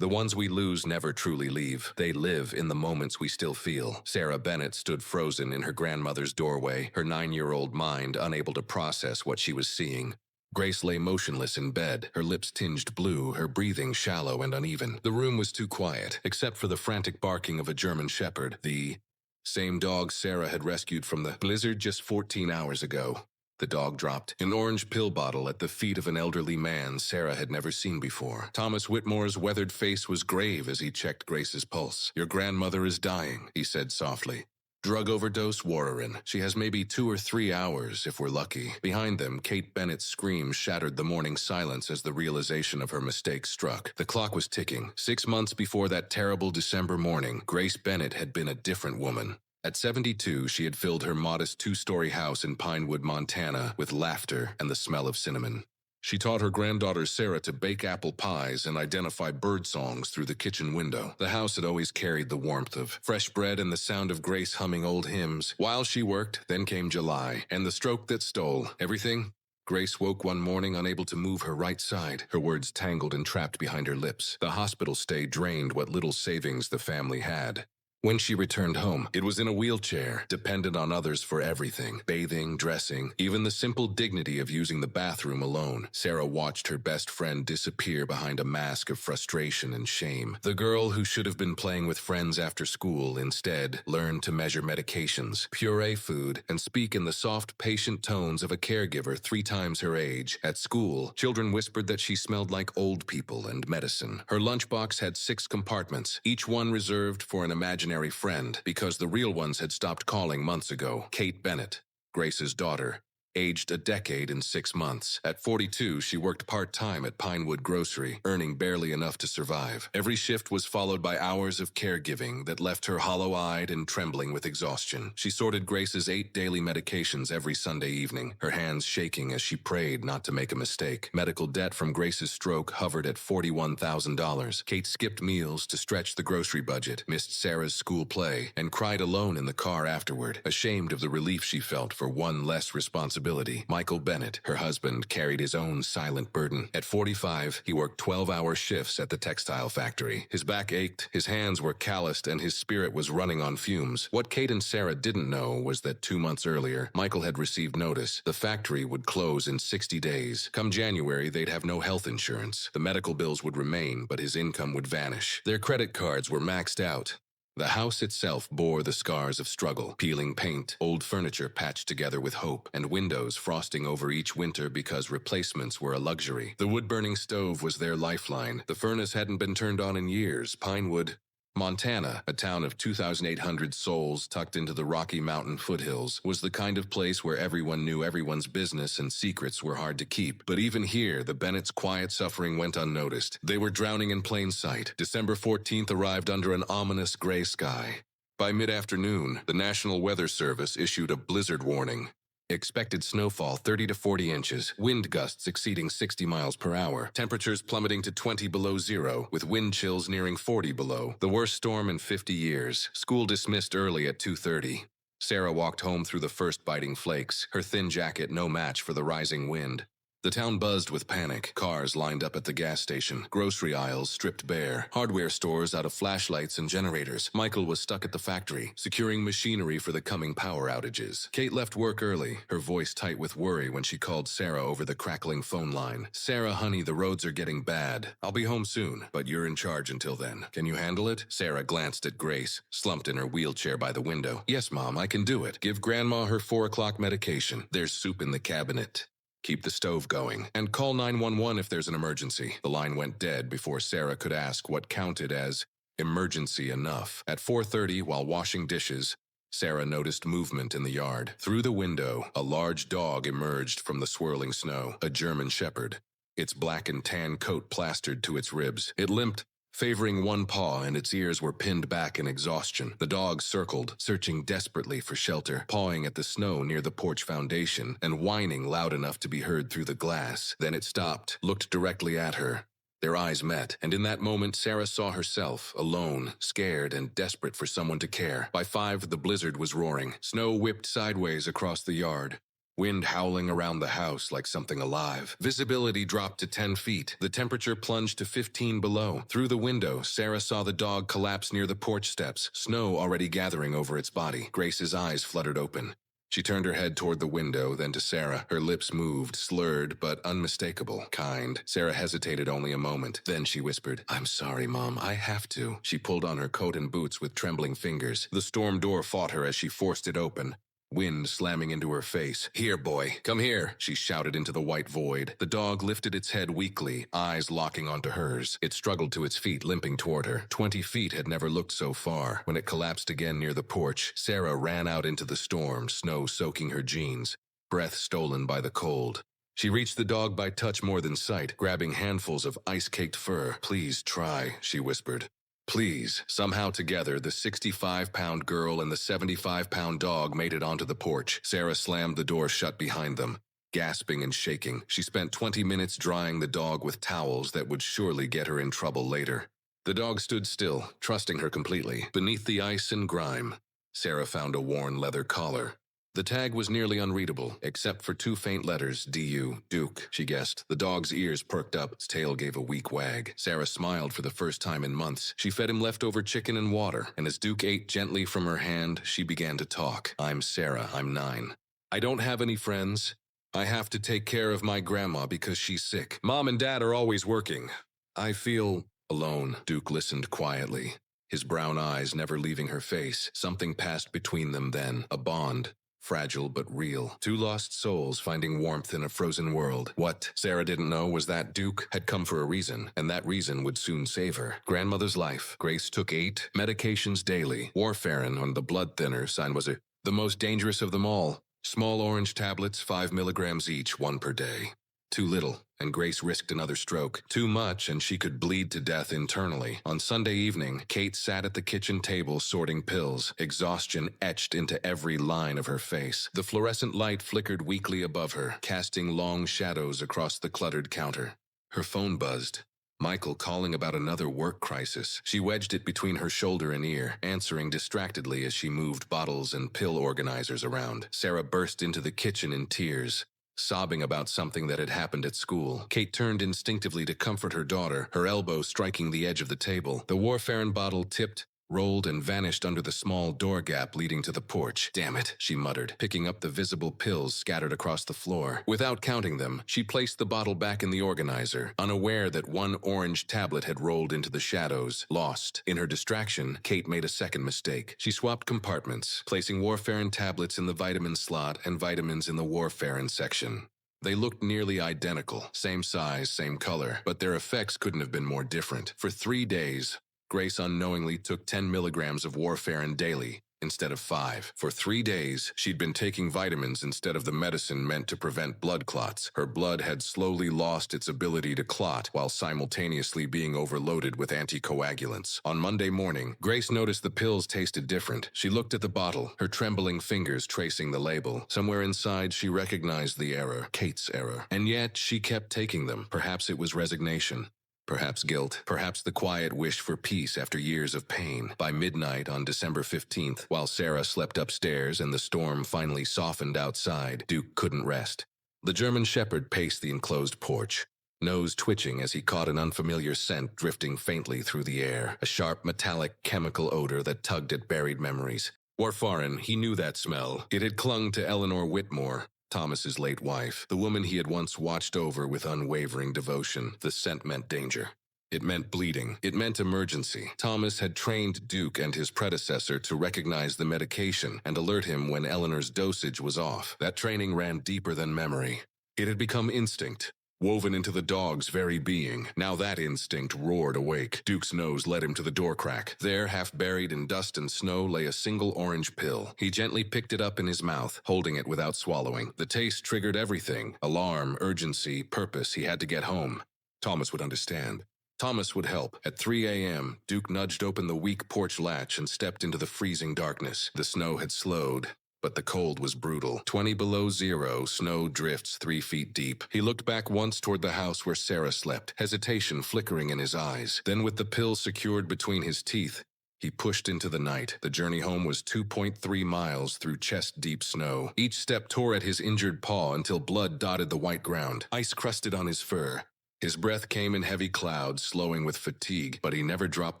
The ones we lose never truly leave. They live in the moments we still feel. Sarah Bennett stood frozen in her grandmother's doorway, her 9-year-old mind unable to process what she was seeing. Grace lay motionless in bed, her lips tinged blue, her breathing shallow and uneven. The room was too quiet, except for the frantic barking of a German shepherd, the same dog Sarah had rescued from the blizzard just 14 hours ago. The dog dropped an orange pill bottle at the feet of an elderly man Sarah had never seen before. Thomas Whitmore's weathered face was grave as he checked Grace's pulse. "Your grandmother is dying," he said softly. "Drug overdose, Warren. She has maybe 2 or 3 hours, if we're lucky." Behind them, Kate Bennett's scream shattered the morning silence as the realization of her mistake struck. The clock was ticking. 6 months before that terrible December morning, Grace Bennett had been a different woman. At 72, she had filled her modest 2-story house in Pinewood, Montana, with laughter and the smell of cinnamon. She taught her granddaughter Sarah to bake apple pies and identify bird songs through the kitchen window. The house had always carried the warmth of fresh bread and the sound of Grace humming old hymns. While she worked, then came July, and the stroke that stole everything. Grace woke one morning unable to move her right side, her words tangled and trapped behind her lips. The hospital stay drained what little savings the family had. When she returned home, it was in a wheelchair, dependent on others for everything. Bathing, dressing, even the simple dignity of using the bathroom alone. Sarah watched her best friend disappear behind a mask of frustration and shame. The girl who should have been playing with friends after school instead learned to measure medications, puree food, and speak in the soft, patient tones of a caregiver 3 times her age. At school, children whispered that she smelled like old people and medicine. Her lunchbox had 6 compartments, each one reserved for an imaginary friend, because the real ones had stopped calling months ago. Kate Bennett, Grace's daughter, aged a decade and 6 months. At 42, she worked part-time at Pinewood Grocery, earning barely enough to survive. Every shift was followed by hours of caregiving that left her hollow-eyed and trembling with exhaustion. She sorted Grace's 8 daily medications every Sunday evening, her hands shaking as she prayed not to make a mistake. Medical debt from Grace's stroke hovered at $41,000. Kate skipped meals to stretch the grocery budget, missed Sarah's school play, and cried alone in the car afterward, ashamed of the relief she felt for one less responsibility. Michael Bennett, her husband, carried his own silent burden. At 45, he worked 12-hour shifts at the textile factory. His back ached, his hands were calloused, and his spirit was running on fumes. What Kate and Sarah didn't know was that 2 months earlier, Michael had received notice. The factory would close in 60 days. Come January, they'd have no health insurance. The medical bills would remain, but his income would vanish. Their credit cards were maxed out. The house itself bore the scars of struggle, peeling paint, old furniture patched together with hope, and windows frosting over each winter because replacements were a luxury. The wood-burning stove was their lifeline. The furnace hadn't been turned on in years. Pinewood, Montana, a town of 2,800 souls tucked into the Rocky Mountain foothills, was the kind of place where everyone knew everyone's business and secrets were hard to keep. But even here, the Bennett's quiet suffering went unnoticed. They were drowning in plain sight. December 14th arrived under an ominous gray sky. By mid-afternoon, the National Weather Service issued a blizzard warning. Expected snowfall 30 to 40 inches, wind gusts exceeding 60 miles per hour, temperatures plummeting to 20 below zero, with wind chills nearing 40 below. The worst storm in 50 years. School dismissed early at 2:30. Sarah walked home through the first biting flakes, her thin jacket no match for the rising wind. The town buzzed with panic. Cars lined up at the gas station, grocery aisles stripped bare, hardware stores out of flashlights and generators. Michael was stuck at the factory, securing machinery for the coming power outages. Kate left work early, her voice tight with worry when she called Sarah over the crackling phone line. "Sarah, honey, the roads are getting bad. I'll be home soon, but you're in charge until then. Can you handle it?" Sarah glanced at Grace, slumped in her wheelchair by the window. "Yes, Mom, I can do it. Give Grandma her 4 o'clock medication. There's soup in the cabinet. Keep the stove going. And call 911 if there's an emergency." The line went dead before Sarah could ask what counted as emergency enough. At 4:30, while washing dishes, Sarah noticed movement in the yard. Through the window, a large dog emerged from the swirling snow, a German shepherd, its black and tan coat plastered to its ribs. It limped, favoring one paw, and its ears were pinned back in exhaustion. The dog circled, searching desperately for shelter, pawing at the snow near the porch foundation, and whining loud enough to be heard through the glass. Then it stopped, looked directly at her. Their eyes met, and in that moment Sarah saw herself, alone, scared, and desperate for someone to care. By 5, the blizzard was roaring. Snow whipped sideways across the yard. wind howling around the house like something alive. Visibility dropped to 10 feet. The temperature plunged to 15 below. Through the window, Sarah saw the dog collapse near the porch steps, snow already gathering over its body. Grace's eyes fluttered open. She turned her head toward the window, then to Sarah. Her lips moved, slurred but unmistakable. Kind. Sarah hesitated only a moment. Then she whispered, "I'm sorry, Mom. I have to." She pulled on her coat and boots with trembling fingers. The storm door fought her as she forced it open. Wind slamming into her face. "Here, boy. Come here," she shouted into the white void. The dog lifted its head weakly, eyes locking onto hers. It struggled to its feet, limping toward her. 20 feet had never looked so far. When it collapsed again near the porch, Sarah ran out into the storm, snow soaking her jeans, breath stolen by the cold. She reached the dog by touch more than sight, grabbing handfuls of ice-caked fur. "Please try," she whispered. Please. Somehow together, the 65-pound girl and the 75-pound dog made it onto the porch. Sarah slammed the door shut behind them. Gasping and shaking, she spent 20 minutes drying the dog with towels that would surely get her in trouble later. The dog stood still, trusting her completely. Beneath the ice and grime, Sarah found a worn leather collar. The tag was nearly unreadable, except for 2 faint letters, D-U, Duke, she guessed. The dog's ears perked up, its tail gave a weak wag. Sarah smiled for the first time in months. She fed him leftover chicken and water, and as Duke ate gently from her hand, she began to talk. "I'm Sarah, I'm 9. I don't have any friends. I have to take care of my grandma because she's sick. Mom and Dad are always working. I feel alone." Duke listened quietly, his brown eyes never leaving her face. Something passed between them then, a bond. Fragile but real. 2 lost souls finding warmth in a frozen world. What Sarah didn't know was that Duke had come for a reason, and that reason would soon save her. Grandmother's life. Grace took 8 medications daily. Warfarin on the blood thinner sign was the most dangerous of them all. Small orange tablets, 5 milligrams each, 1 per day. Too little, and Grace risked another stroke. Too much, and she could bleed to death internally. On Sunday evening, Kate sat at the kitchen table sorting pills, exhaustion etched into every line of her face. The fluorescent light flickered weakly above her, casting long shadows across the cluttered counter. Her phone buzzed. Michael calling about another work crisis. She wedged it between her shoulder and ear, answering distractedly as she moved bottles and pill organizers around. Sarah burst into the kitchen in tears, sobbing about something that had happened at school. Kate turned instinctively to comfort her daughter, her elbow striking the edge of the table. The warfarin bottle tipped, rolled, and vanished under the small door gap leading to the porch. "Damn it," she muttered, picking up the visible pills scattered across the floor. Without counting them, she placed the bottle back in the organizer, unaware that 1 orange tablet had rolled into the shadows. Lost. In her distraction, Kate made a second mistake. She swapped compartments, placing warfarin tablets in the vitamin slot and vitamins in the warfarin section. They looked nearly identical, same size, same color, but their effects couldn't have been more different. For 3 days, Grace unknowingly took 10 milligrams of warfarin daily, instead of 5. For 3 days, she'd been taking vitamins instead of the medicine meant to prevent blood clots. Her blood had slowly lost its ability to clot while simultaneously being overloaded with anticoagulants. On Monday morning, Grace noticed the pills tasted different. She looked at the bottle, her trembling fingers tracing the label. Somewhere inside, she recognized the error, Kate's error. And yet, she kept taking them. Perhaps it was resignation. Perhaps guilt, perhaps the quiet wish for peace after years of pain. By midnight on December 15th, while Sarah slept upstairs and the storm finally softened outside, Duke couldn't rest. The German Shepherd paced the enclosed porch, nose twitching as he caught an unfamiliar scent drifting faintly through the air, a sharp metallic chemical odor that tugged at buried memories. Warfarin, he knew that smell. It had clung to Eleanor Whitmore, Thomas's late wife, the woman he had once watched over with unwavering devotion. The scent meant danger. It meant bleeding. It meant emergency. Thomas had trained Duke and his predecessor to recognize the medication and alert him when Eleanor's dosage was off. That training ran deeper than memory. It had become instinct, woven into the dog's very being. Now that instinct roared awake. Duke's nose led him to the door crack. There, half buried in dust and snow, lay a single orange pill. He gently picked it up in his mouth, holding it without swallowing. The taste triggered everything. Alarm, urgency, purpose. He had to get home. Thomas would understand. Thomas would help. At 3 a.m., Duke nudged open the weak porch latch and stepped into the freezing darkness. The snow had slowed, but the cold was brutal. 20 below zero, snow drifts 3 feet deep. He looked back once toward the house where Sarah slept, hesitation flickering in his eyes. Then with the pill secured between his teeth, He pushed into the night. The journey home was 2.3 miles through chest-deep snow. Each step tore at his injured paw until blood dotted the white ground. Ice crusted on his fur. His breath came in heavy clouds, slowing with fatigue, but he never dropped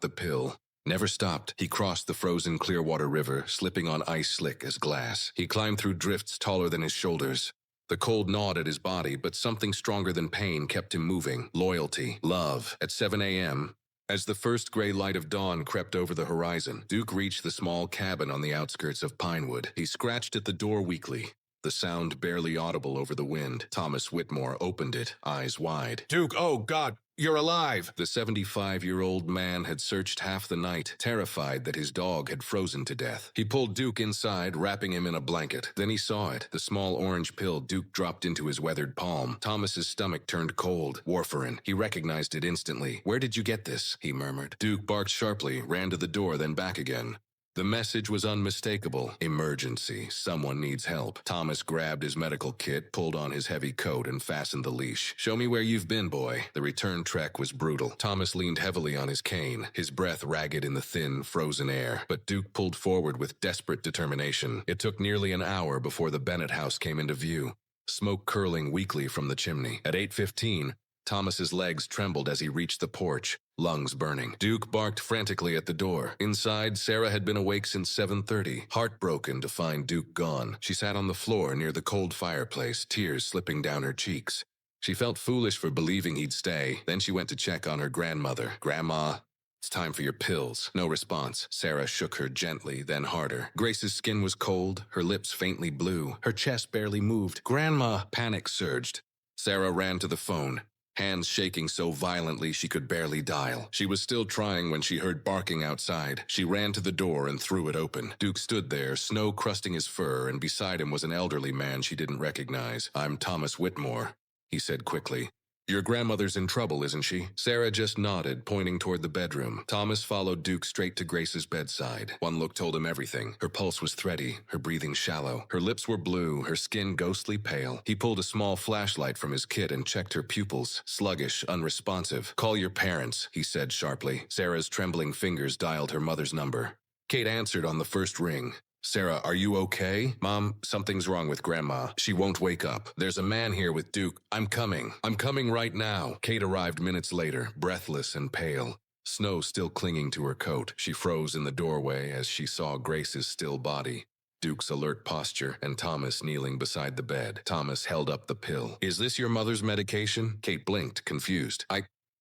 the pill. Never stopped. He crossed the frozen Clearwater River, slipping on ice slick as glass. He climbed through drifts taller than his shoulders. The cold gnawed at his body, but something stronger than pain kept him moving. Loyalty. Love. At 7 a.m., as the first gray light of dawn crept over the horizon, Duke reached the small cabin on the outskirts of Pinewood. He scratched at the door weakly, the sound barely audible over the wind. Thomas Whitmore opened it, eyes wide. "Duke, oh God, you're alive!" The 75-year-old man had searched half the night, terrified that his dog had frozen to death. He pulled Duke inside, wrapping him in a blanket. Then he saw it, the small orange pill Duke dropped into his weathered palm. Thomas's stomach turned cold. Warfarin. He recognized it instantly. "Where did you get this?" he murmured. Duke barked sharply, ran to the door, then back again. The message was unmistakable. Emergency. Someone needs help. Thomas grabbed his medical kit, pulled on his heavy coat, and fastened the leash. "Show me where you've been, boy." The return trek was brutal. Thomas leaned heavily on his cane, his breath ragged in the thin, frozen air. But Duke pulled forward with desperate determination. It took nearly an hour before the Bennett house came into view, smoke curling weakly from the chimney. At 8:15, Thomas's legs trembled as he reached the porch, lungs burning. Duke barked frantically at the door. Inside, Sarah had been awake since 7:30, heartbroken to find Duke gone. She sat on the floor near the cold fireplace, tears slipping down her cheeks. She felt foolish for believing he'd stay. Then she went to check on her grandmother. "Grandma, it's time for your pills." No response. Sarah shook her gently, then harder. Grace's skin was cold, her lips faintly blue. Her chest barely moved. "Grandma!" Panic surged. Sarah ran to the phone, hands shaking so violently she could barely dial. She was still trying when she heard barking outside. She ran to the door and threw it open. Duke stood there, snow crusting his fur, and beside him was an elderly man she didn't recognize. "I'm Thomas Whitmore," he said quickly. "Your grandmother's in trouble, isn't she?" Sarah just nodded, pointing toward the bedroom. Thomas followed Duke straight to Grace's bedside. One look told him everything. Her pulse was thready, her breathing shallow. Her lips were blue, her skin ghostly pale. He pulled a small flashlight from his kit and checked her pupils, sluggish, unresponsive. "Call your parents," he said sharply. Sarah's trembling fingers dialed her mother's number. Kate answered on the first ring. "Sarah, are you okay?" "Mom, something's wrong with Grandma. She won't wake up. There's a man here with Duke. I'm coming. I'm coming right now." Kate arrived minutes later, breathless and pale, snow still clinging to her coat. She froze in the doorway as she saw Grace's still body, Duke's alert posture, and Thomas kneeling beside the bed. Thomas held up the pill. "Is this your mother's medication?" Kate blinked, confused.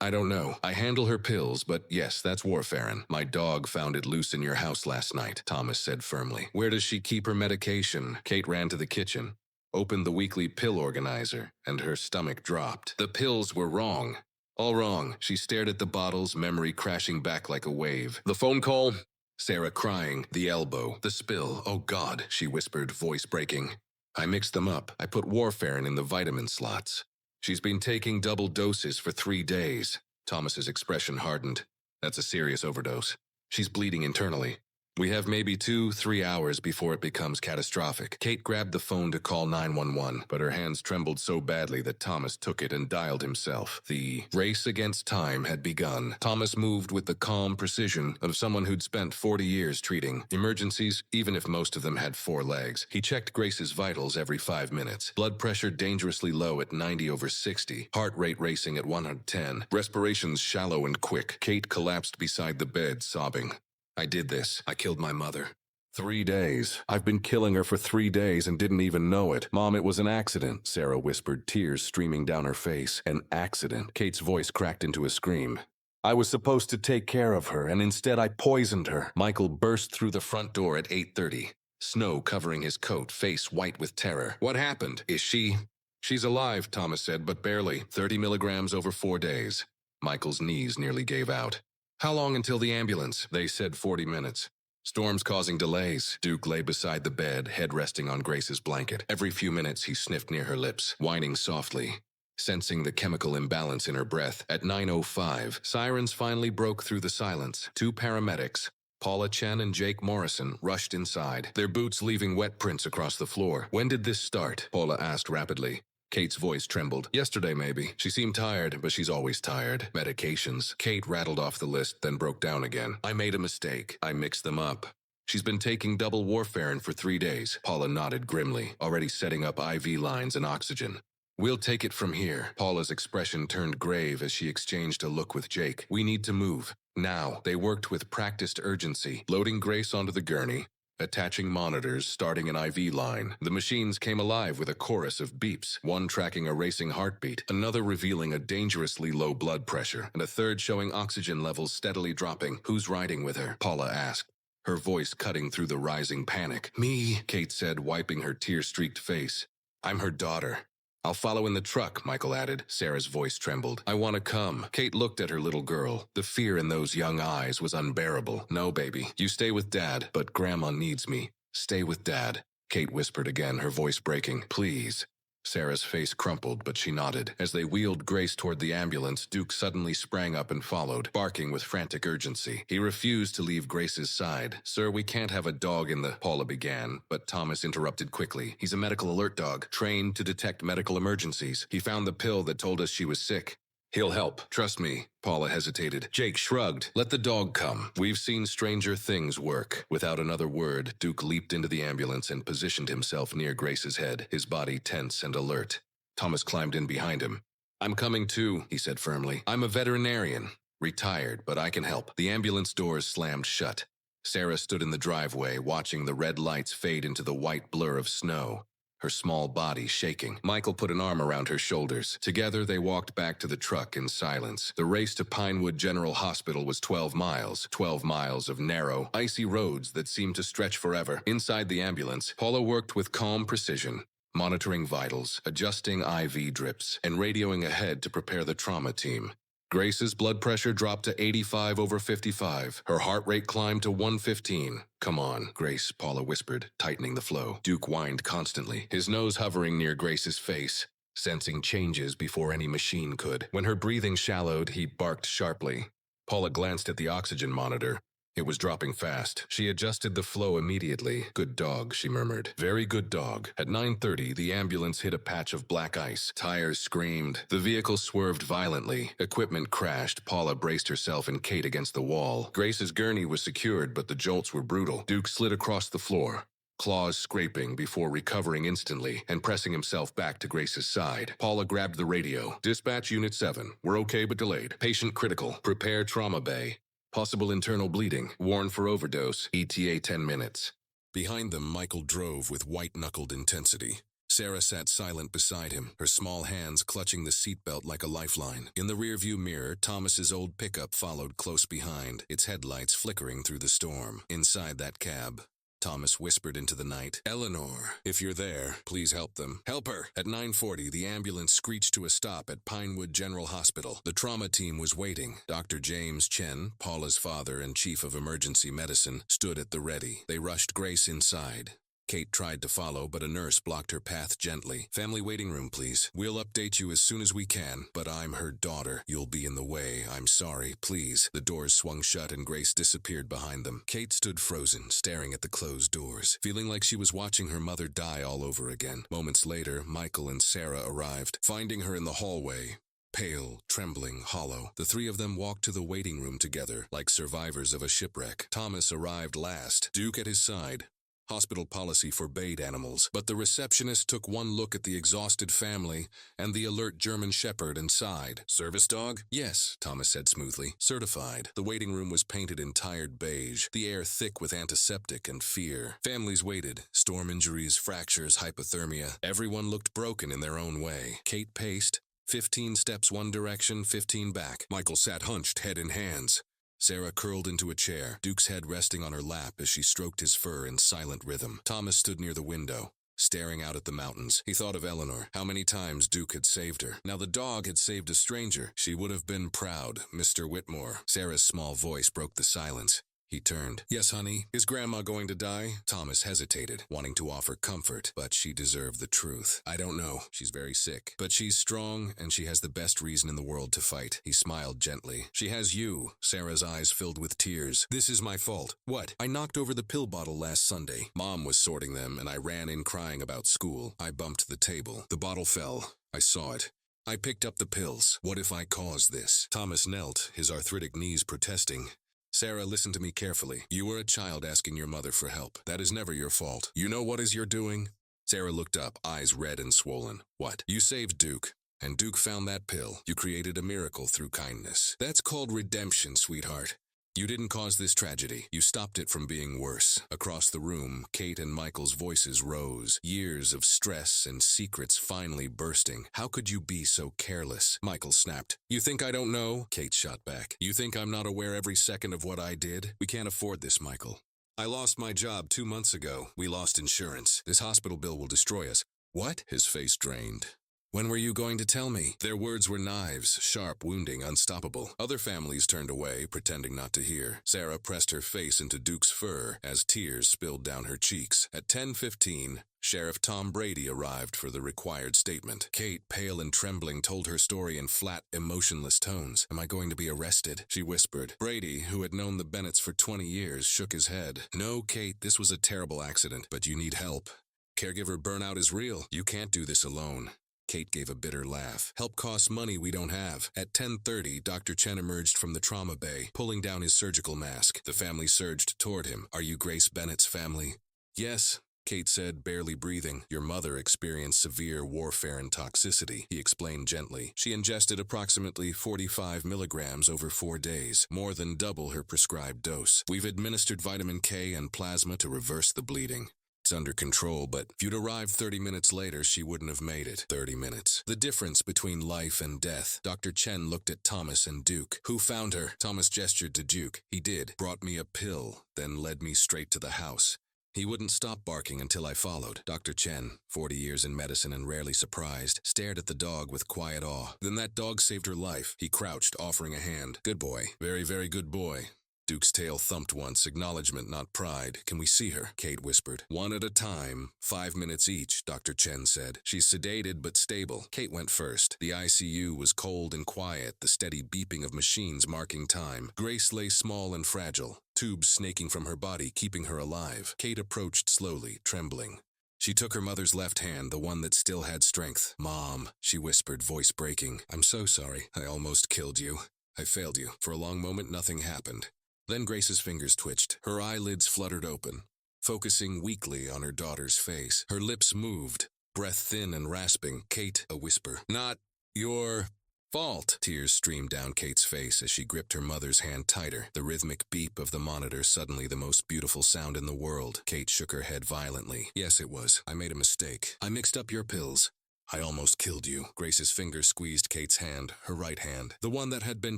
I don't know. I handle her pills, but yes, that's warfarin. My dog found it loose in your house last night," Thomas said firmly. "Where does she keep her medication?" Kate ran to the kitchen, opened the weekly pill organizer, and her stomach dropped. The pills were wrong. All wrong. She stared at the bottles, memory crashing back like a wave. "The phone call?" Sarah crying, the elbow, the spill. "Oh God," she whispered, voice breaking. "I mixed them up. I put warfarin in the vitamin slots. She's been taking double doses for 3 days. Thomas's expression hardened. "That's a serious overdose. She's bleeding internally. We have maybe 2-3 hours before it becomes catastrophic." Kate grabbed the phone to call 911, but her hands trembled so badly that Thomas took it and dialed himself. The race against time had begun. Thomas moved with the calm precision of someone who'd spent 40 years treating emergencies, even if most of them had 4 legs. He checked Grace's vitals every 5 minutes. Blood pressure dangerously low at 90/60, heart rate racing at 110, respirations shallow and quick. Kate collapsed beside the bed, sobbing. "I did this. I killed my mother. 3 days. I've been killing her for 3 days and didn't even know it." "Mom, it was an accident," Sarah whispered, tears streaming down her face. "An accident." Kate's voice cracked into a scream. "I was supposed to take care of her, and instead I poisoned her." Michael burst through the front door at 8:30, snow covering his coat, face white with terror. "What happened? Is she—" "She's alive," Thomas said, "but barely. 30 milligrams over 4 days. Michael's knees nearly gave out. "How long until the ambulance?" They said 40 minutes. "Storms causing delays." Duke lay beside the bed, head resting on Grace's blanket. Every few minutes he sniffed near her lips, whining softly, sensing the chemical imbalance in her breath. At 9:05, sirens finally broke through the silence. 2 paramedics, Paula Chen and Jake Morrison, rushed inside, their boots leaving wet prints across the floor. "When did this start?" Paula asked rapidly. Kate's voice trembled. Yesterday, maybe. She seemed tired, but she's always tired. Medications. Kate rattled off the list, then broke down again. I made a mistake. I mixed them up. She's been taking double warfarin for 3 days. Paula nodded grimly, already setting up IV lines and oxygen. We'll take it from here. Paula's expression turned grave as she exchanged a look with Jake. We need to move. Now. They worked with practiced urgency, loading Grace onto the gurney, attaching monitors, starting an IV line. The machines came alive with a chorus of beeps, one tracking a racing heartbeat, another revealing a dangerously low blood pressure, and a third showing oxygen levels steadily dropping. Who's riding with her? Paula asked, her voice cutting through the rising panic. Me, Kate said, wiping her tear-streaked face. I'm her daughter. I'll follow in the truck, Michael added. Sarah's voice trembled. I want to come. Kate looked at her little girl. The fear in those young eyes was unbearable. No, baby. You stay with Dad, but Grandma needs me. Stay with Dad. Kate whispered again, her voice breaking. Please. Sarah's face crumpled, but she nodded. As they wheeled Grace toward the ambulance, Duke suddenly sprang up and followed, barking with frantic urgency. He refused to leave Grace's side. Sir, we can't have a dog in the... Paula began, but Thomas interrupted quickly. He's a medical alert dog, trained to detect medical emergencies. He found the pill that told us she was sick. He'll help. Trust me. Paula hesitated. Jake shrugged. Let the dog come. We've seen stranger things work. Without another word, Duke leaped into the ambulance and positioned himself near Grace's head, his body tense and alert. Thomas climbed in behind him. I'm coming too, he said firmly. I'm a veterinarian. Retired, but I can help. The ambulance doors slammed shut. Sarah stood in the driveway, watching the red lights fade into the white blur of snow, her small body shaking. Michael put an arm around her shoulders. Together, they walked back to the truck in silence. The race to Pinewood General Hospital was 12 miles of narrow, icy roads that seemed to stretch forever. Inside the ambulance, Paula worked with calm precision, monitoring vitals, adjusting IV drips, and radioing ahead to prepare the trauma team. Grace's blood pressure dropped to 85/55. Her heart rate climbed to 115. Come on, Grace, Paula whispered, tightening the flow. Duke whined constantly, his nose hovering near Grace's face, sensing changes before any machine could. When her breathing shallowed, he barked sharply. Paula glanced at the oxygen monitor. It was dropping fast. She adjusted the flow immediately. Good dog, she murmured. Very good dog. At 9:30, the ambulance hit a patch of black ice. Tires screamed. The vehicle swerved violently. Equipment crashed. Paula braced herself and Kate against the wall. Grace's gurney was secured, but the jolts were brutal. Duke slid across the floor, claws scraping before recovering instantly and pressing himself back to Grace's side. Paula grabbed the radio. Dispatch Unit 7. We're okay but delayed. Patient critical. Prepare trauma bay. Possible internal bleeding. Warn for overdose. ETA 10 minutes. Behind them, Michael drove with white-knuckled intensity. Sarah sat silent beside him, her small hands clutching the seatbelt like a lifeline. In the rearview mirror, Thomas's old pickup followed close behind, its headlights flickering through the storm. Inside that cab, Thomas whispered into the night, Eleanor, if you're there, please help them. Help her! At 9:40, the ambulance screeched to a stop at Pinewood General Hospital. The trauma team was waiting. Dr. James Chen, Paula's father and chief of emergency medicine, stood at the ready. They rushed Grace inside. Kate tried to follow, but a nurse blocked her path gently. Family waiting room, please. We'll update you as soon as we can, but I'm her daughter. You'll be in the way. I'm sorry. Please. The doors swung shut and Grace disappeared behind them. Kate stood frozen, staring at the closed doors, feeling like she was watching her mother die all over again. Moments later, Michael and Sarah arrived, finding her in the hallway. Pale, trembling, hollow, the three of them walked to the waiting room together, like survivors of a shipwreck. Thomas arrived last, Duke at his side. Hospital policy forbade animals, but the receptionist took one look at the exhausted family and the alert German shepherd and sighed. Service dog? Yes, Thomas said smoothly. Certified. The waiting room was painted in tired beige, the air thick with antiseptic and fear. Families waited. Storm injuries, fractures, hypothermia. Everyone looked broken in their own way. Kate paced. 15 steps one direction, 15 back. Michael sat hunched, head in hands. Sarah curled into a chair, Duke's head resting on her lap as she stroked his fur in silent rhythm. Thomas stood near the window, staring out at the mountains. He thought of Eleanor, how many times Duke had saved her. Now the dog had saved a stranger. She would have been proud, Mr. Whitmore. Sarah's small voice broke the silence. He turned. Yes, honey. Is Grandma going to die? Thomas hesitated, wanting to offer comfort, but she deserved the truth. I don't know. She's very sick. But she's strong, and she has the best reason in the world to fight. He smiled gently. She has you. Sarah's eyes filled with tears. This is my fault. What? I knocked over the pill bottle last Sunday. Mom was sorting them, and I ran in crying about school. I bumped the table. The bottle fell. I saw it. I picked up the pills. What if I caused this? Thomas knelt, his arthritic knees protesting. Sarah, listen to me carefully. You were a child asking your mother for help. That is never your fault. You know what is you're doing? Sarah looked up, eyes red and swollen. What? You saved Duke. And Duke found that pill. You created a miracle through kindness. That's called redemption, sweetheart. You didn't cause this tragedy. You stopped it from being worse. Across the room, Kate and Michael's voices rose. Years of stress and secrets finally bursting. How could you be so careless? Michael snapped. You think I don't know? Kate shot back. You think I'm not aware every second of what I did? We can't afford this, Michael. I lost my job 2 months ago. We lost insurance. This hospital bill will destroy us. What? His face drained. When were you going to tell me? Their words were knives, sharp, wounding, unstoppable. Other families turned away, pretending not to hear. Sarah pressed her face into Duke's fur as tears spilled down her cheeks. At 10:15, Sheriff Tom Brady arrived for the required statement. Kate, pale and trembling, told her story in flat, emotionless tones. Am I going to be arrested? She whispered. Brady, who had known the Bennetts for 20 years, shook his head. No, Kate, this was a terrible accident, but you need help. Caregiver burnout is real. You can't do this alone. Kate gave a bitter laugh. Help costs money we don't have. At 10:30, Dr. Chen emerged from the trauma bay, pulling down his surgical mask. The family surged toward him. Are you Grace Bennett's family? Yes, Kate said, barely breathing. Your mother experienced severe warfare and toxicity, he explained gently. She ingested approximately 45 milligrams over 4 days, more than double her prescribed dose. We've administered vitamin K and plasma to reverse the bleeding. It's under control, but if you'd arrived 30 minutes later, she wouldn't have made it. 30 minutes. The difference between life and death. Dr. Chen looked at Thomas and Duke. Who found her? Thomas gestured to Duke. He did. Brought me a pill, then led me straight to the house. He wouldn't stop barking until I followed. Dr. Chen, 40 years in medicine and rarely surprised, stared at the dog with quiet awe. Then that dog saved her life. He crouched, offering a hand. Good boy. Very, very good boy. Duke's tail thumped once, acknowledgement, not pride. Can we see her? Kate whispered. One at a time, 5 minutes each, Dr. Chen said. She's sedated but stable. Kate went first. The ICU was cold and quiet, the steady beeping of machines marking time. Grace lay small and fragile, tubes snaking from her body, keeping her alive. Kate approached slowly, trembling. She took her mother's left hand, the one that still had strength. Mom, she whispered, voice breaking. I'm so sorry. I almost killed you. I failed you. For a long moment, nothing happened. Then Grace's fingers twitched. Her eyelids fluttered open, focusing weakly on her daughter's face. Her lips moved, breath thin and rasping. Kate, a whisper. Not your fault. Tears streamed down Kate's face as she gripped her mother's hand tighter. The rhythmic beep of the monitor, suddenly the most beautiful sound in the world. Kate shook her head violently. Yes, it was. I made a mistake. I mixed up your pills. I almost killed you. Grace's finger squeezed Kate's hand, her right hand, the one that had been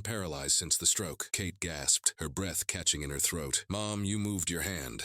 paralyzed since the stroke. Kate gasped, her breath catching in her throat. Mom, you moved your hand.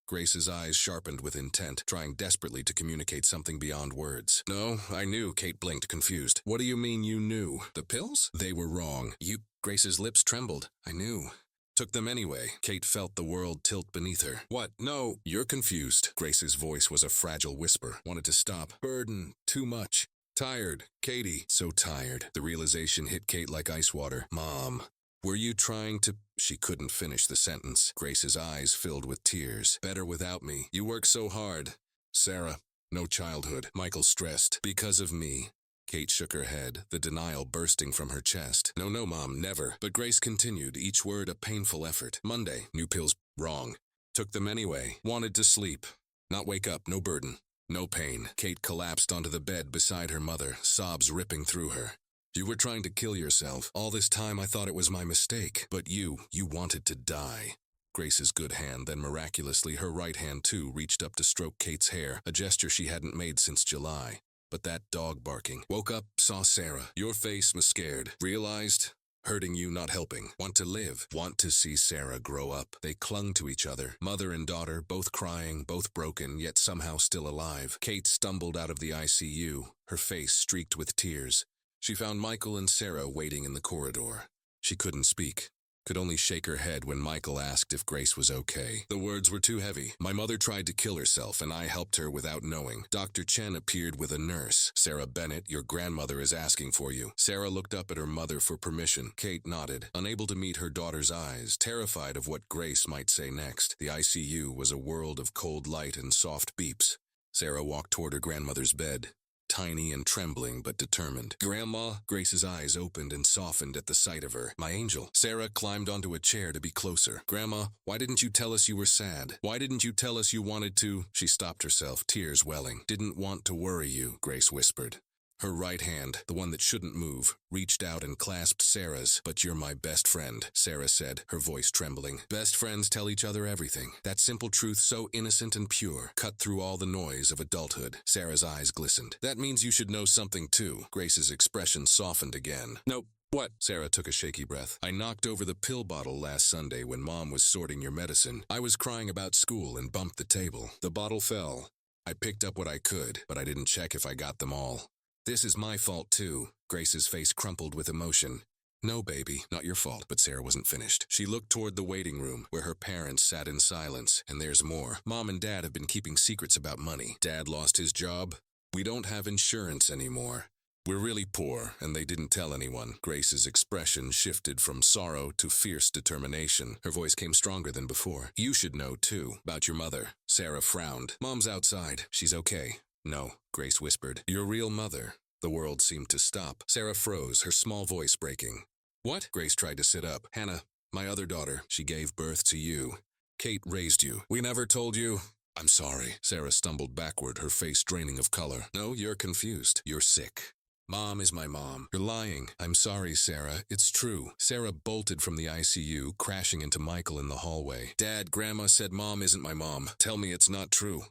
Grace's eyes sharpened with intent, trying desperately to communicate something beyond words. No, I knew, Kate blinked, confused. What do you mean you knew? The pills? They were wrong. Grace's lips trembled. I knew. Took them anyway. Kate felt the world tilt beneath her. What? No, you're confused. Grace's voice was a fragile whisper. Wanted to stop. Burden. Too much. Tired. Katie. So tired. The realization hit Kate like ice water. Mom. Were you trying to... She couldn't finish the sentence. Grace's eyes filled with tears. Better without me. You work so hard. Sarah. No childhood. Michael stressed. Because of me. Kate shook her head, the denial bursting from her chest. No, Mom, never. But Grace continued, each word a painful effort. Monday, new pills, wrong. Took them anyway. Wanted to sleep. Not wake up, no burden. No pain. Kate collapsed onto the bed beside her mother, sobs ripping through her. You were trying to kill yourself. All this time I thought it was my mistake. But you wanted to die. Grace's good hand, then miraculously her right hand too, reached up to stroke Kate's hair, a gesture she hadn't made since July. But that dog barking. Woke up, saw Sarah. Your face was scared. Realized, hurting you, not helping. Want to live. Want to see Sarah grow up. They clung to each other. Mother and daughter, both crying, both broken, yet somehow still alive. Kate stumbled out of the ICU, her face streaked with tears. She found Michael and Sarah waiting in the corridor. She couldn't speak. Could only shake her head when Michael asked if Grace was okay. The words were too heavy. My mother tried to kill herself, and I helped her without knowing. Dr. Chen appeared with a nurse. Sarah Bennett, your grandmother is asking for you. Sarah looked up at her mother for permission. Kate nodded, unable to meet her daughter's eyes, terrified of what Grace might say next. The ICU was a world of cold light and soft beeps. Sarah walked toward her grandmother's bed. tiny and trembling but determined. Grandma? Grace's eyes opened and softened at the sight of her. My angel. Sarah climbed onto a chair to be closer. Grandma, why didn't you tell us you were sad? Why didn't you tell us you wanted to? She stopped herself, tears welling. Didn't want to worry you, Grace whispered. Her right hand, the one that shouldn't move, reached out and clasped Sarah's. But you're my best friend, Sarah said, her voice trembling. Best friends tell each other everything. That simple truth, so innocent and pure, cut through all the noise of adulthood. Sarah's eyes glistened. That means you should know something too. Grace's expression softened again. Nope. What? Sarah took a shaky breath. I knocked over the pill bottle last Sunday when Mom was sorting your medicine. I was crying about school and bumped the table. The bottle fell. I picked up what I could, but I didn't check if I got them all. This is my fault too. Grace's face crumpled with emotion. No, baby, not your fault, but Sarah wasn't finished. She looked toward the waiting room, where her parents sat in silence. And there's more. Mom and Dad have been keeping secrets about money. Dad lost his job. We don't have insurance anymore. We're really poor, and they didn't tell anyone. Grace's expression shifted from sorrow to fierce determination. Her voice came stronger than before. You should know, too, about your mother. Sarah frowned. Mom's outside. She's okay. No, Grace whispered. Your real mother. The world seemed to stop. Sarah froze, her small voice breaking. What? Grace tried to sit up. Hannah, my other daughter, she gave birth to you. Kate raised you. We never told you. I'm sorry. Sarah stumbled backward, her face draining of color. No, you're confused. You're sick. Mom is my mom. You're lying. I'm sorry, Sarah. It's true. Sarah bolted from the ICU, crashing into Michael in the hallway. Dad, Grandma said Mom isn't my mom. Tell me it's not true.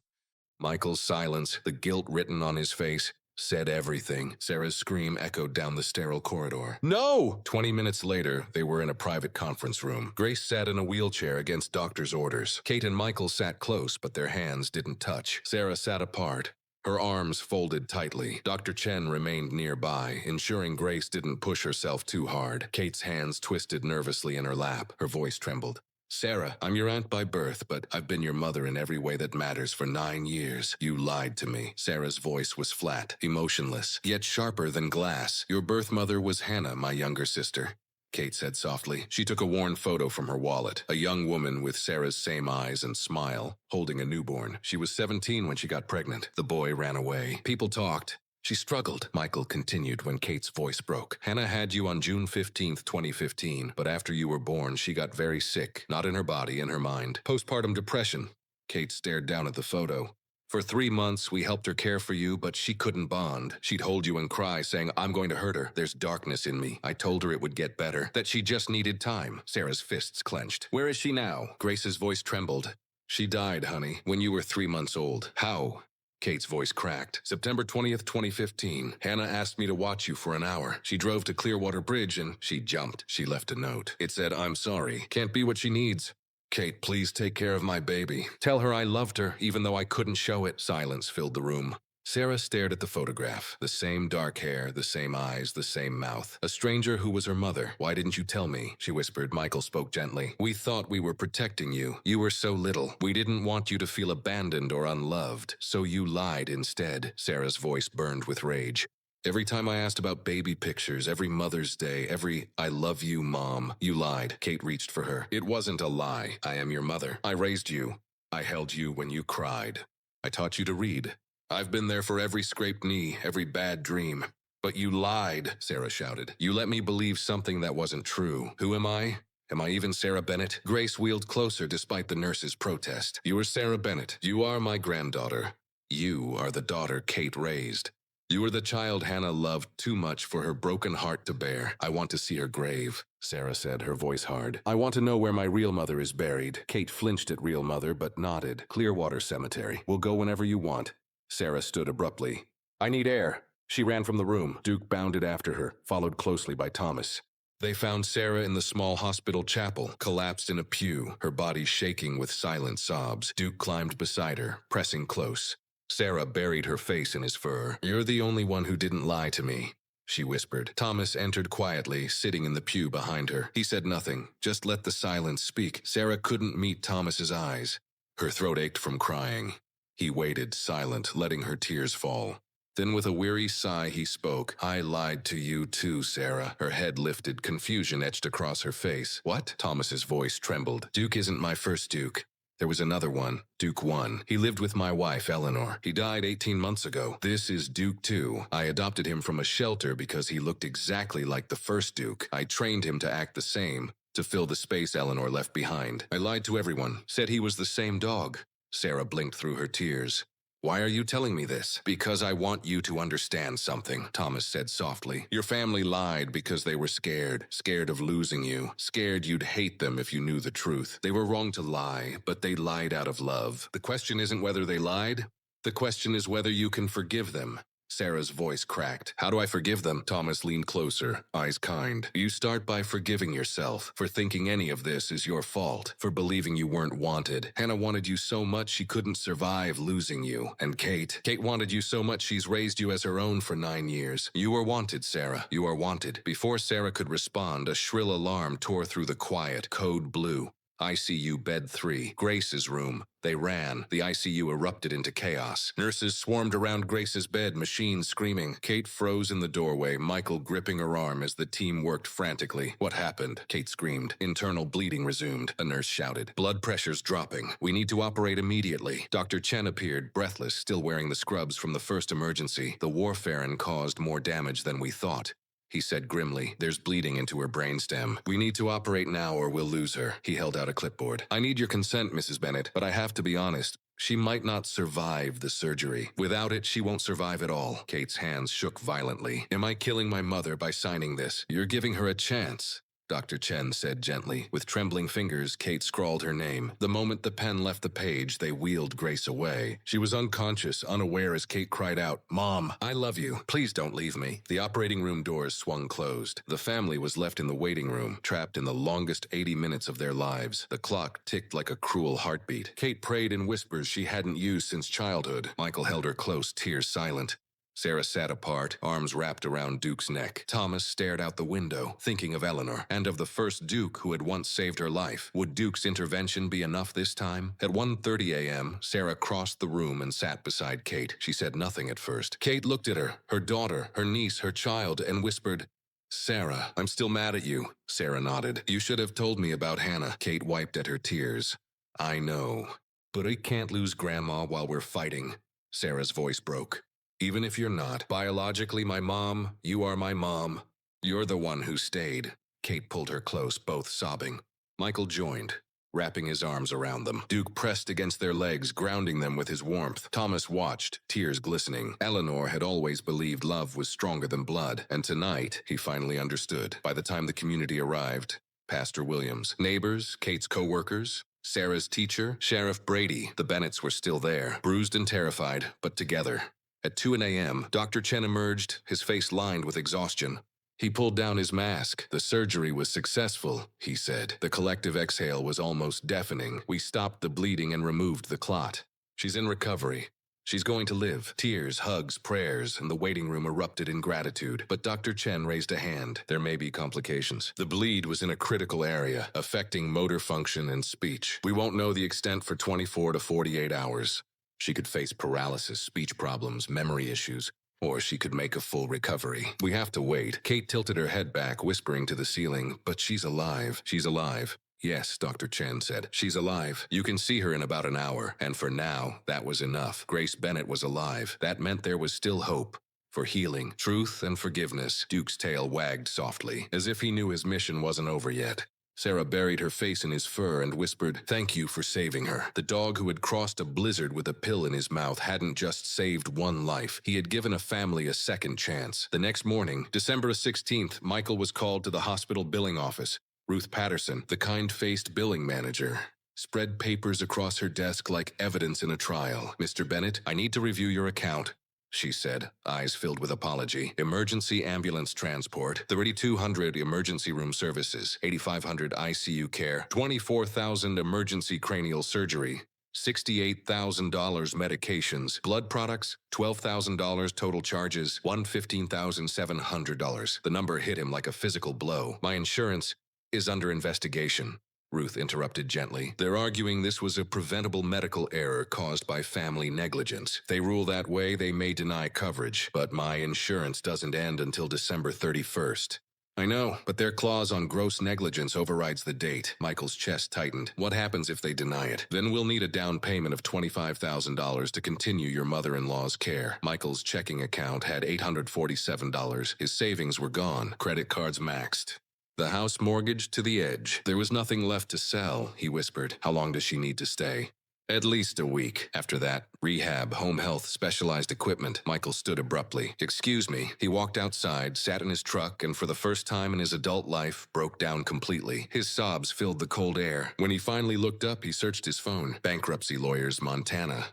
Michael's silence, the guilt written on his face, said everything. Sarah's scream echoed down the sterile corridor. No! 20 minutes later, they were in a private conference room. Grace sat in a wheelchair against doctor's orders. Kate and Michael sat close, but their hands didn't touch. Sarah sat apart, her arms folded tightly. Dr. Chen remained nearby, ensuring Grace didn't push herself too hard. Kate's hands twisted nervously in her lap. Her voice trembled. Sarah, I'm your aunt by birth, but I've been your mother in every way that matters for 9 years. You lied to me. Sarah's voice was flat, emotionless, yet sharper than glass. Your birth mother was Hannah, my younger sister. Kate said softly. She took a worn photo from her wallet. A young woman with Sarah's same eyes and smile, holding a newborn. She was 17 when she got pregnant. The boy ran away. People talked. She struggled, Michael continued when Kate's voice broke. Hannah had you on June 15th, 2015, but after you were born, she got very sick, not in her body, in her mind. Postpartum depression. Kate stared down at the photo. For 3 months, we helped her care for you, but she couldn't bond. She'd hold you and cry, saying, I'm going to hurt her. There's darkness in me. I told her it would get better, that she just needed time. Sarah's fists clenched. Where is she now? Grace's voice trembled. She died, honey, when you were 3 months old. How? Kate's voice cracked. September 20th, 2015. Hannah asked me to watch you for an hour. She drove to Clearwater Bridge and she jumped. She left a note. It said, I'm sorry. Can't be what she needs. Kate, please take care of my baby. Tell her I loved her, even though I couldn't show it. Silence filled the room. Sarah stared at the photograph. The same dark hair, the same eyes, the same mouth. A stranger who was her mother. Why didn't you tell me? She whispered. Michael spoke gently. We thought we were protecting you. You were so little. We didn't want you to feel abandoned or unloved. So you lied instead. Sarah's voice burned with rage. Every time I asked about baby pictures, every Mother's Day, every I love you, Mom, you lied. Kate reached for her. It wasn't a lie. I am your mother. I raised you. I held you when you cried. I taught you to read. I've been there for every scraped knee, every bad dream. But you lied, Sarah shouted. You let me believe something that wasn't true. Who am I? Am I even Sarah Bennett? Grace wheeled closer despite the nurse's protest. You are Sarah Bennett. You are my granddaughter. You are the daughter Kate raised. You are the child Hannah loved too much for her broken heart to bear. I want to see her grave, Sarah said, her voice hard. I want to know where my real mother is buried. Kate flinched at real mother, but nodded. Clearwater Cemetery. We'll go whenever you want. Sarah stood abruptly. I need air. She ran from the room. Duke bounded after her, followed closely by Thomas. They found Sarah in the small hospital chapel, collapsed in a pew, her body shaking with silent sobs. Duke climbed beside her, pressing close. Sarah buried her face in his fur. You're the only one who didn't lie to me, she whispered. Thomas entered quietly, sitting in the pew behind her. He said nothing, just let the silence speak. Sarah couldn't meet Thomas's eyes. Her throat ached from crying. He waited, silent, letting her tears fall. Then with a weary sigh he spoke. I lied to you too, Sarah. Her head lifted, confusion etched across her face. What? Thomas's voice trembled. Duke isn't my first Duke. There was another one, Duke 1. He lived with my wife, Eleanor. He died 18 months ago. This is Duke 2. I adopted him from a shelter because he looked exactly like the first Duke. I trained him to act the same, to fill the space Eleanor left behind. I lied to everyone, said he was the same dog. Sarah blinked through her tears. Why are you telling me this? Because I want you to understand something, Thomas said softly. Your family lied because they were scared. Scared of losing you. Scared you'd hate them if you knew the truth. They were wrong to lie, but they lied out of love. The question isn't whether they lied. The question is whether you can forgive them. Sarah's voice cracked. How do I forgive them? Thomas leaned closer, eyes kind. You start by forgiving yourself for thinking any of this is your fault, for believing you weren't wanted. Hannah wanted you so much she couldn't survive losing you. And Kate wanted you so much she's raised you as her own for 9 years. You are wanted, Sarah. You are wanted. Before Sarah could respond, a shrill alarm tore through the quiet. Code blue. ICU bed 3, Grace's room. They ran. The ICU erupted into chaos. Nurses swarmed around Grace's bed, machines screaming. Kate froze in the doorway, Michael gripping her arm as the team worked frantically. What happened? Kate screamed. Internal bleeding resumed, a nurse shouted. Blood pressure's dropping. We need to operate immediately. Dr. Chen appeared, breathless, still wearing the scrubs from the first emergency. The warfarin caused more damage than we thought. He said grimly, there's bleeding into her brainstem. We need to operate now or we'll lose her. He held out a clipboard. I need your consent, Mrs. Bennett, but I have to be honest. She might not survive the surgery. Without it, she won't survive at all. Kate's hands shook violently. Am I killing my mother by signing this? You're giving her a chance. Dr. Chen said gently. With trembling fingers, Kate scrawled her name. The moment the pen left the page, they wheeled Grace away. She was unconscious, unaware as Kate cried out, Mom, I love you. Please don't leave me. The operating room doors swung closed. The family was left in the waiting room, trapped in the longest 80 minutes of their lives. The clock ticked like a cruel heartbeat. Kate prayed in whispers she hadn't used since childhood. Michael held her close, tears silent. Sarah sat apart, arms wrapped around Duke's neck. Thomas stared out the window, thinking of Eleanor, and of the first Duke who had once saved her life. Would Duke's intervention be enough this time? At 1:30 a.m., Sarah crossed the room and sat beside Kate. She said nothing at first. Kate looked at her daughter, her niece, her child, and whispered, Sarah, I'm still mad at you. Sarah nodded. You should have told me about Hannah. Kate wiped at her tears. I know. But I can't lose Grandma while we're fighting. Sarah's voice broke. Even if you're not biologically my mom, you are my mom. You're the one who stayed. Kate pulled her close, both sobbing. Michael joined, wrapping his arms around them. Duke pressed against their legs, grounding them with his warmth. Thomas watched, tears glistening. Eleanor had always believed love was stronger than blood, and tonight he finally understood. By the time the community arrived, Pastor Williams, neighbors, Kate's co-workers, Sarah's teacher, Sheriff Brady, the Bennetts were still there, bruised and terrified, but together. At 2 a.m., Dr. Chen emerged, his face lined with exhaustion. He pulled down his mask. The surgery was successful, he said. The collective exhale was almost deafening. We stopped the bleeding and removed the clot. She's in recovery. She's going to live. Tears, hugs, prayers, and the waiting room erupted in gratitude. But Dr. Chen raised a hand. There may be complications. The bleed was in a critical area, affecting motor function and speech. We won't know the extent for 24 to 48 hours. She could face paralysis, speech problems, memory issues, or she could make a full recovery. We have to wait. Kate tilted her head back, whispering to the ceiling, but she's alive. She's alive. Yes, Dr. Chen said. She's alive. You can see her in about an hour. And for now, that was enough. Grace Bennett was alive. That meant there was still hope. For healing, truth, and forgiveness. Duke's tail wagged softly, as if he knew his mission wasn't over yet. Sarah buried her face in his fur and whispered, Thank you for saving her. The dog who had crossed a blizzard with a pill in his mouth hadn't just saved one life. He had given a family a second chance. The next morning, December 16th, Michael was called to the hospital billing office. Ruth Patterson, the kind-faced billing manager, spread papers across her desk like evidence in a trial. Mr. Bennett, I need to review your account, she said, eyes filled with apology. Emergency ambulance transport, 3,200 emergency room services, 8,500 ICU care, 24,000 emergency cranial surgery, $68,000 medications, blood products, $12,000 total charges, $115,700. The number hit him like a physical blow. My insurance is under investigation. Ruth interrupted gently. They're arguing this was a preventable medical error caused by family negligence. If they rule that way, they may deny coverage, but my insurance doesn't end until December 31st. I know, but their clause on gross negligence overrides the date. Michael's chest tightened. What happens if they deny it? Then we'll need a down payment of $25,000 to continue your mother-in-law's care. Michael's checking account had $847. His savings were gone. Credit cards maxed. The house mortgaged to the edge. There was nothing left to sell, he whispered. How long does she need to stay? At least a week. After that, rehab, home health, specialized equipment. Michael stood abruptly. Excuse me. He walked outside, sat in his truck, and for the first time in his adult life, broke down completely. His sobs filled the cold air. When he finally looked up, he searched his phone. Bankruptcy lawyers, Montana.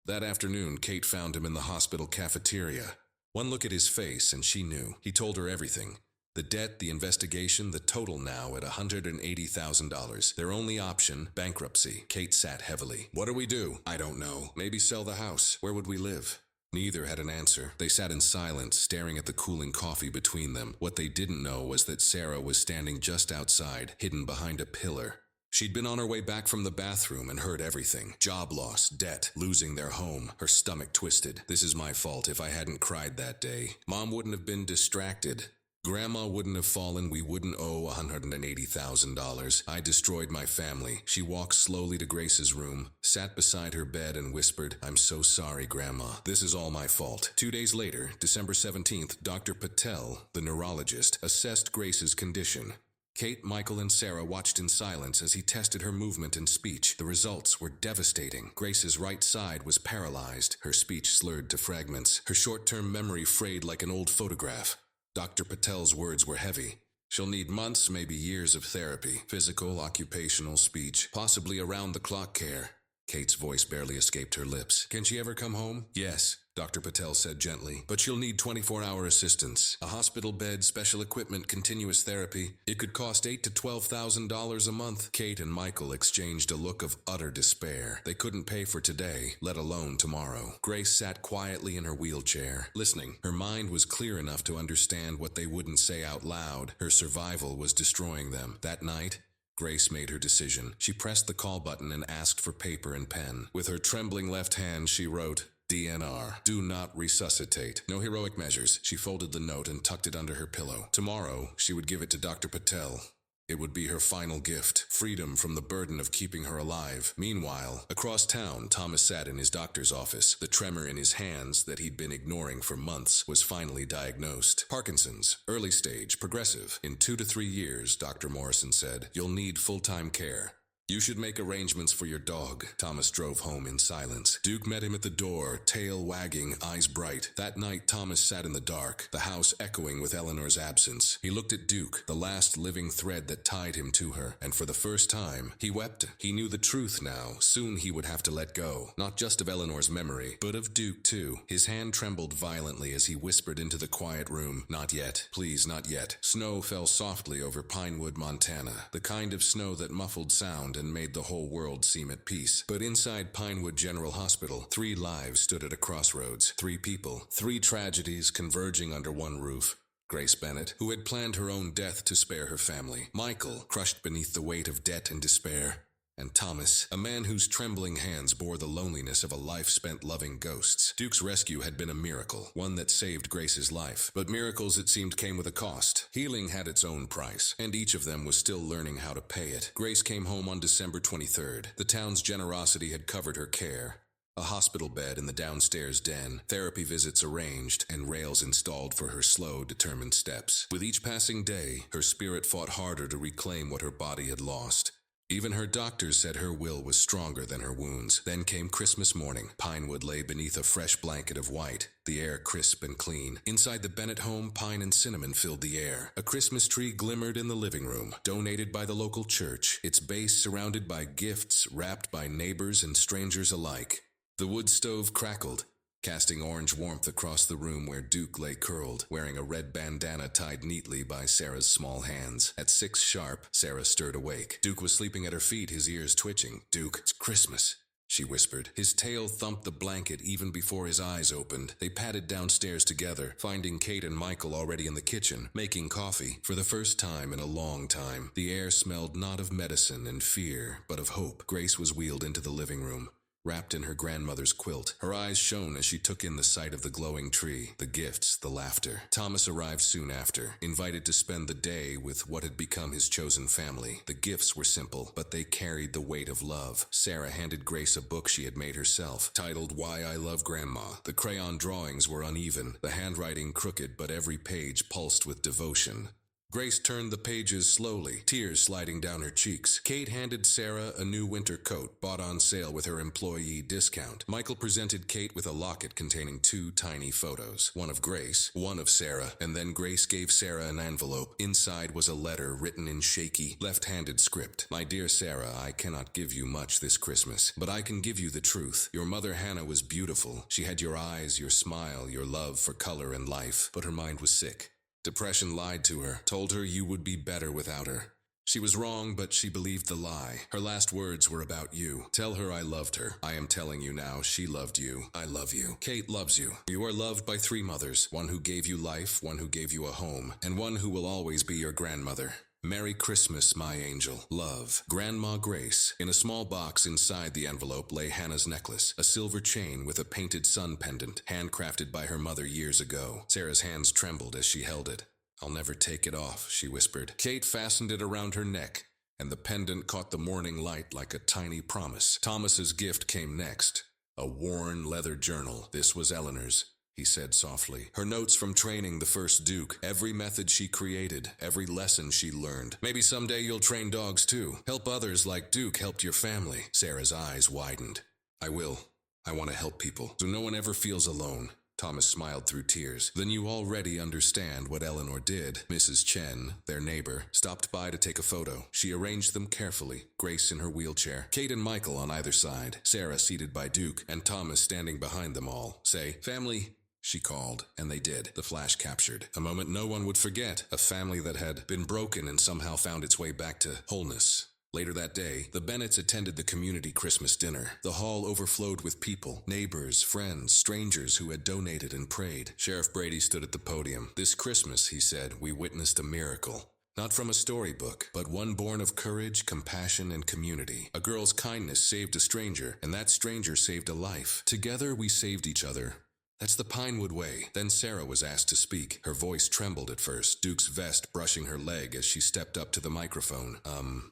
That afternoon, Kate found him in the hospital cafeteria. One look at his face, and she knew. He told her everything. The debt, the investigation, the total now at $180,000. Their only option, bankruptcy. Kate sat heavily. What do we do? I don't know. Maybe sell the house. Where would we live? Neither had an answer. They sat in silence, staring at the cooling coffee between them. What they didn't know was that Sarah was standing just outside, hidden behind a pillar. She'd been on her way back from the bathroom and heard everything. Job loss, debt, losing their home. Her stomach twisted. This is my fault if I hadn't cried that day. Mom wouldn't have been distracted. Grandma wouldn't have fallen, we wouldn't owe $180,000. I destroyed my family. She walked slowly to Grace's room, sat beside her bed and whispered, I'm so sorry, Grandma. This is all my fault. 2 days later, December 17th, Dr. Patel, the neurologist, assessed Grace's condition. Kate, Michael, and Sarah watched in silence as he tested her movement and speech. The results were devastating. Grace's right side was paralyzed, her speech slurred to fragments, her short-term memory frayed like an old photograph. Dr. Patel's words were heavy. She'll need months, maybe years of therapy, physical, occupational, speech, possibly around-the-clock care. Kate's voice barely escaped her lips. Can she ever come home? Yes, Dr. Patel said gently, but she'll need 24-hour assistance. A hospital bed, special equipment, continuous therapy. It could cost $8,000 to $12,000 a month. Kate and Michael exchanged a look of utter despair. They couldn't pay for today, let alone tomorrow. Grace sat quietly in her wheelchair, listening. Her mind was clear enough to understand what they wouldn't say out loud. Her survival was destroying them. That night, Grace made her decision. She pressed the call button and asked for paper and pen. With her trembling left hand, she wrote, DNR. Do not resuscitate. No heroic measures. She folded the note and tucked it under her pillow. Tomorrow, she would give it to Dr. Patel. It would be her final gift, freedom from the burden of keeping her alive. Meanwhile, across town, Thomas sat in his doctor's office. The tremor in his hands that he'd been ignoring for months was finally diagnosed. Parkinson's, early stage, progressive. In 2 to 3 years, Dr. Morrison said, you'll need full-time care. You should make arrangements for your dog. Thomas drove home in silence. Duke met him at the door, tail wagging, eyes bright. That night, Thomas sat in the dark, the house echoing with Eleanor's absence. He looked at Duke, the last living thread that tied him to her, and for the first time, he wept. He knew the truth now. Soon he would have to let go, not just of Eleanor's memory, but of Duke too. His hand trembled violently as he whispered into the quiet room, not yet, please, not yet. Snow fell softly over Pinewood, Montana, the kind of snow that muffled sound and made the whole world seem at peace. But inside Pinewood General Hospital, 3 lives stood at a crossroads. 3 people, 3 tragedies converging under one roof. Grace Bennett, who had planned her own death to spare her family. Michael, crushed beneath the weight of debt and despair. And Thomas, a man whose trembling hands bore the loneliness of a life spent loving ghosts. Duke's rescue had been a miracle, one that saved Grace's life. But miracles, it seemed, came with a cost. Healing had its own price, and each of them was still learning how to pay it. Grace came home on December 23rd. The town's generosity had covered her care. A hospital bed in the downstairs den, therapy visits arranged, and rails installed for her slow, determined steps. With each passing day, her spirit fought harder to reclaim what her body had lost. Even her doctors said her will was stronger than her wounds. Then came Christmas morning. Pinewood lay beneath a fresh blanket of white, the air crisp and clean. Inside the Bennett home, pine and cinnamon filled the air. A Christmas tree glimmered in the living room, donated by the local church, its base surrounded by gifts wrapped by neighbors and strangers alike. The wood stove crackled, casting orange warmth across the room where Duke lay curled, wearing a red bandana tied neatly by Sarah's small hands. At 6 sharp, Sarah stirred awake. Duke was sleeping at her feet, his ears twitching. Duke, it's Christmas, she whispered. His tail thumped the blanket even before his eyes opened. They padded downstairs together, finding Kate and Michael already in the kitchen, making coffee. For the first time in a long time, the air smelled not of medicine and fear, but of hope. Grace was wheeled into the living room. wrapped in her grandmother's quilt. Her eyes shone as she took in the sight of the glowing tree, the gifts, the laughter. Thomas arrived soon after, invited to spend the day with what had become his chosen family. The gifts were simple, but they carried the weight of love. Sarah handed Grace a book she had made herself, titled Why I Love Grandma. The crayon drawings were uneven, the handwriting crooked, but every page pulsed with devotion. Grace turned the pages slowly, tears sliding down her cheeks. Kate handed Sarah a new winter coat, bought on sale with her employee discount. Michael presented Kate with a locket containing 2 tiny photos, one of Grace, one of Sarah, and then Grace gave Sarah an envelope. Inside was a letter written in shaky, left-handed script. My dear Sarah, I cannot give you much this Christmas, but I can give you the truth. Your mother Hannah was beautiful. She had your eyes, your smile, your love for color and life, but her mind was sick. Depression lied to her, told her you would be better without her. She was wrong, but she believed the lie. Her last words were about you. Tell her I loved her. I am telling you now, she loved you. I love you. Kate loves you. You are loved by 3 mothers, one who gave you life, one who gave you a home, and one who will always be your grandmother. Merry Christmas, my angel. Love, Grandma Grace. In a small box inside the envelope lay Hannah's necklace, a silver chain with a painted sun pendant, handcrafted by her mother years ago. Sarah's hands trembled as she held it. I'll never take it off, she whispered. Kate fastened it around her neck, and the pendant caught the morning light like a tiny promise. Thomas's gift came next, a worn leather journal. This was Eleanor's, he said softly. Her notes from training the first Duke, every method she created, every lesson she learned. Maybe someday you'll train dogs too. Help others like Duke helped your family. Sarah's eyes widened. I will. I want to help people, so no one ever feels alone. Thomas smiled through tears. Then you already understand what Eleanor did. Mrs. Chen, their neighbor, stopped by to take a photo. She arranged them carefully, Grace in her wheelchair, Kate and Michael on either side, Sarah seated by Duke, and Thomas standing behind them all. Say, family, she called, and they did. The flash captured. A moment no one would forget. A family that had been broken and somehow found its way back to wholeness. Later that day, the Bennetts attended the community Christmas dinner. The hall overflowed with people, neighbors, friends, strangers who had donated and prayed. Sheriff Brady stood at the podium. This Christmas, he said, we witnessed a miracle. Not from a storybook, but one born of courage, compassion, and community. A girl's kindness saved a stranger, and that stranger saved a life. Together, we saved each other. That's the Pinewood way. Then Sarah was asked to speak. Her voice trembled at first, Duke's vest brushing her leg as she stepped up to the microphone.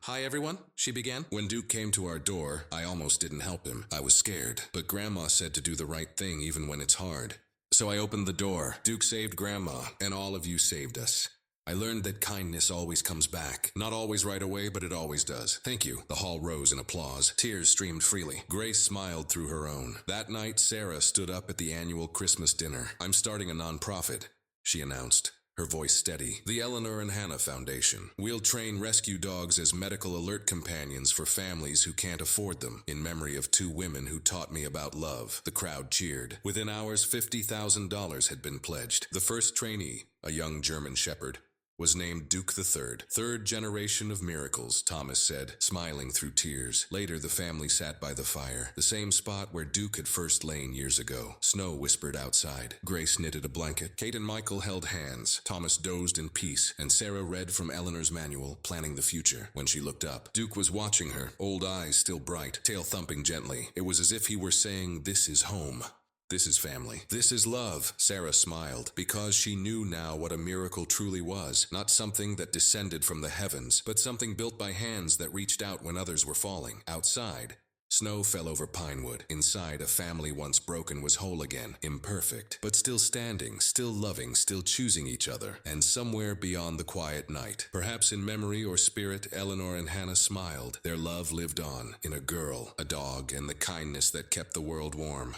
Hi everyone, she began. When Duke came to our door, I almost didn't help him. I was scared, but Grandma said to do the right thing even when it's hard. So I opened the door. Duke saved Grandma, and all of you saved us. I learned that kindness always comes back. Not always right away, but it always does. Thank you. The hall rose in applause. Tears streamed freely. Grace smiled through her own. That night, Sarah stood up at the annual Christmas dinner. I'm starting a nonprofit, she announced, her voice steady. The Eleanor and Hannah Foundation. We'll train rescue dogs as medical alert companions for families who can't afford them, in memory of 2 women who taught me about love. The crowd cheered. Within hours, $50,000 had been pledged. The first trainee, a young German shepherd, was named Duke III. 3rd generation of miracles, Thomas said, smiling through tears. Later, the family sat by the fire, the same spot where Duke had first lain years ago. Snow whispered outside. Grace knitted a blanket. Kate and Michael held hands. Thomas dozed in peace, and Sarah read from Eleanor's manual, Planning the Future. When she looked up, Duke was watching her, old eyes still bright, tail thumping gently. It was as if he were saying, this is home. This is family. This is love. Sarah smiled, because she knew now what a miracle truly was. Not something that descended from the heavens, but something built by hands that reached out when others were falling. Outside, snow fell over Pinewood. Inside, a family once broken was whole again, imperfect, but still standing, still loving, still choosing each other. And somewhere beyond the quiet night, perhaps in memory or spirit, Eleanor and Hannah smiled. Their love lived on, in a girl, a dog, and the kindness that kept the world warm.